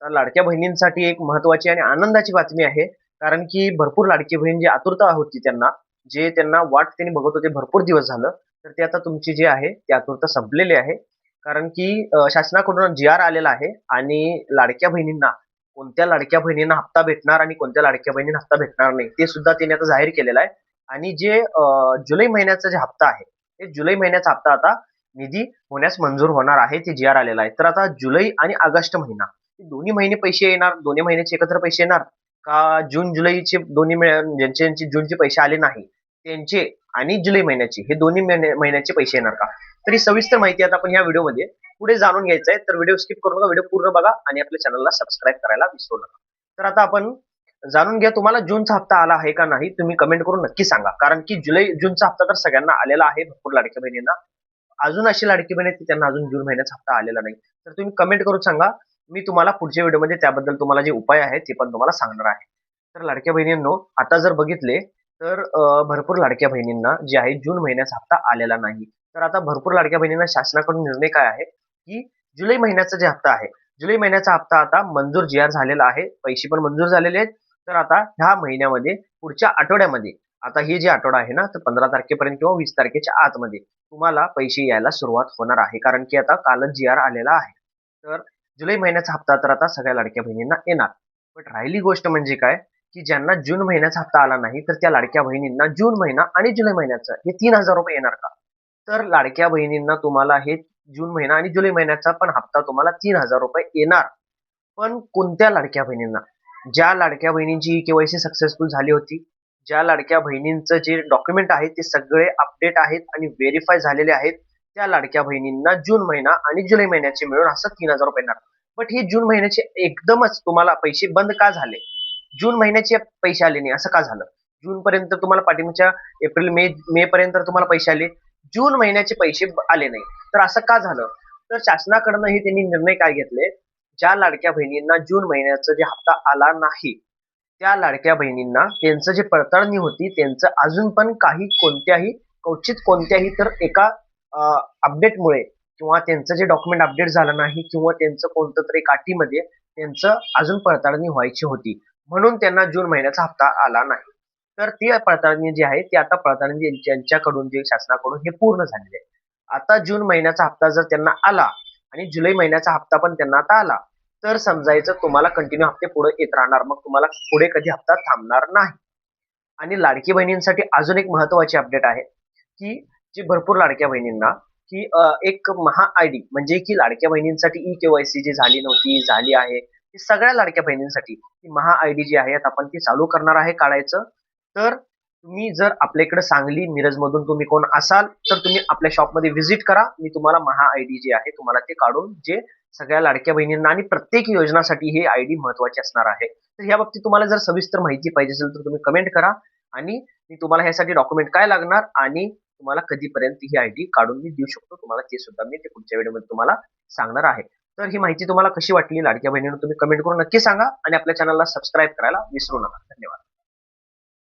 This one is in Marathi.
तर लाडक्या बहिणींसाठी एक महत्त्वाची आणि आनंदाची बातमी आहे. कारण की भरपूर लाडकी बहीण जी आतुरता होती त्यांना, जे त्यांना वाट त्यांनी बघत होते भरपूर दिवस झालं, तर ते आता तुमची जी आहे ती आतुरता संपलेली आहे. कारण की शासनाकडून जी-आर आलेला आहे आणि लाडक्या बहिणींना, कोणत्या लाडक्या बहिणींना हप्ता भेटणार आणि कोणत्या लाडक्या बहिणींना हप्ता भेटणार नाही, ते सुद्धा त्यांनी आता जाहीर केलेलं आहे. आणि जे जुलै महिन्याचा जे हप्ता आहे, ते जुलै महिन्याचा हप्ता आता निधी होण्यास मंजूर होणार आहे. ते जी-आर आलेला आहे. तर आता जुलै आणि ऑगस्ट महिना दोन्ही महिने पैसे येणार, दोन्ही महिन्याचे एकत्र पैसे येणार का जून जुलैचे दोन्ही मिळून ज्यांचे जूनचे पैसे आले नाही त्यांचे आणि जुलै महिन्याचे हे दोन्ही महिन्याचे पैसे येणार का? तर ही सविस्तर माहिती आता आपण या व्हिडिओमध्ये पुढे जाणून घ्यायचं आहे. तर व्हिडिओ स्किप करू नका, व्हिडिओ पूर्ण बघा आणि आपल्या चॅनलला सबस्क्राईब करायला विसरू नका. तर आता आपण जाणून घ्या तुम्हाला जूनचा हप्ता आला आहे का नाही, तुम्ही कमेंट करून नक्की सांगा. कारण की जूनचा हप्ता तर सगळ्यांना आलेला आहे, भरपूर लाडक्या बहिणींना. अजून अशी लाडकी बहीण आहेत की त्यांना अजून जून महिन्याचा हप्ता आलेला नाही. तर तुम्ही कमेंट करून सांगा. मी तुम्हाला पुढच्या व्हिडिओमध्ये त्याबद्दल तुम्हाला जे उपाय आहेत ते पण तुम्हाला सांगणार आहे. तर लाडक्या बहिणींनो, आता जर बघितले तर भरपूर लाडक्या बहिणींना जे आहे जून महिन्याचा हप्ता आलेला नाही. तर आता भरपूर लाडक्या बहिणींना शासनाकडून निर्णय काय आहे की जुलै महिन्याचा जे हप्ता आहे, जुलै महिन्याचा हप्ता आता मंजूर जी-आर झालेला आहे. पैसे पण मंजूर झालेले आहेत. तर आता ह्या महिन्यामध्ये पुढच्या आठवड्यामध्ये, आता ही जी आठवडा आहे ना, तर 15 तारखेपर्यंत किंवा 20 तारखेच्या आतमध्ये तुम्हाला पैसे यायला सुरुवात होणार आहे. कारण की आता कालच जी-आर आलेला आहे. तर जुलै महिन्याचा हप्ता तर आता सगळ्या लाडक्या बहिणींना येणार. पण राहिली गोष्ट म्हणजे काय, की ज्यांना जून महिन्याचा हप्ता आला नाही, तर त्या लाडक्या बहिणींना जून महिना आणि जुलै महिन्याचं हे ₹3000 येणार का? तर लाडक्या बहिणींना तुम्हाला हे जून महिना आणि जुलै महिन्याचा पण हप्ता तुम्हाला ₹3000 येणार. पण कोणत्या लाडक्या बहिणींना? ज्या लाडक्या बहिणींची के-वाय-सी सक्सेसफुल झाली होती, ज्या लाडक्या बहिणींचं जे डॉक्युमेंट आहे ते सगळे अपडेट आहेत आणि व्हेरिफाय झालेले आहेत, त्या लाडक्या बहिणींना जून महिना आणि जुलै महिन्याचे मिळून असं ₹3000 येणार. बट हे जून महिन्याचे एकदमच तुम्हाला पैसे बंद का झाले? जून महिन्याचे पैसे आले नाही असं का झालं? जूनपर्यंत तुम्हाला पाठीमागच्या एप्रिल, मे पर्यंत तुम्हाला पैसे आले. जून महिन्याचे पैसे आले नाही. तर असं का झालं? तर शासनाकडनं हे त्यांनी निर्णय काय घेतले, ज्या लाडक्या बहिणींना जून महिन्याचा जे हप्ता आला नाही, त्या लाडक्या बहिणींना त्यांचं जे पडताळणी होती त्यांचं अजून पण काही कोणत्याही क्वचित कोणत्याही तर एका अपडेटमुळे किंवा त्यांचं जे डॉक्युमेंट अपडेट झालं नाही किंवा त्यांचं कोणतं तरी अटीमध्ये त्यांचं अजून पडताळणी व्हायची होती. म्हणून त्यांना जून महिन्याचा हप्ता आला नाही. तर ती पडताळणी जी आहे ती आता पडताळणी ज्यांच्याकडून जे शासनाकडून हे पूर्ण झालेले आहे. आता जून महिन्याचा हप्ता जर त्यांना आला आणि जुलै महिन्याचा हप्ता पण त्यांना आता आला, तर समजायचं तुम्हाला कंटिन्यू हप्ते पुढे येत राहणार. मग तुम्हाला पुढे कधी हप्ता थांबणार नाही. आणि लाडकी बहिणींसाठी अजून एक महत्त्वाची अपडेट आहे, की जी भरपूर लाडक्या बहिणींना की एक महा-आय-डी म्हणजे की लाडक्या बहिणींसाठी ई-के-वाय-सी जी झाली नव्हती, झाली आहे. ती सगळ्या लाडक्या बहिणींसाठी ती महा-आय-डी जी आहे आता आपण ती चालू करणार आहे काढायचं. तर तुम्ही जर आपल्याकडे सांगली, मिरजमधून तुम्ही कोण असाल, तर तुम्ही आपल्या शॉपमध्ये व्हिजिट करा. मी तुम्हाला महा-आय-डी जी आहे तुम्हाला ते काढून जे सगळ्या लाडक्या बहिणींना आणि प्रत्येक योजनासाठी ही आयडी महत्त्वाची असणार आहे. तर या बाबतीत तुम्हाला जर सविस्तर माहिती पाहिजे असेल तर तुम्ही कमेंट करा आणि मी तुम्हाला ह्यासाठी डॉक्युमेंट काय लागणार आणि तुम्हाला कधीपर्यंत ही आयडी काढून मी देऊ शकतो तुम्हाला ते सुद्धा मी ते पुढच्या व्हिडिओमध्ये तुम्हाला सांगणार आहे. तर ही माहिती तुम्हाला कशी वाटली लाडक्या बहिणींनो, तुम्ही कमेंट करून नक्की सांगा आणि आपल्या चॅनलला सबस्क्राईब करायला विसरू नका. धन्यवाद.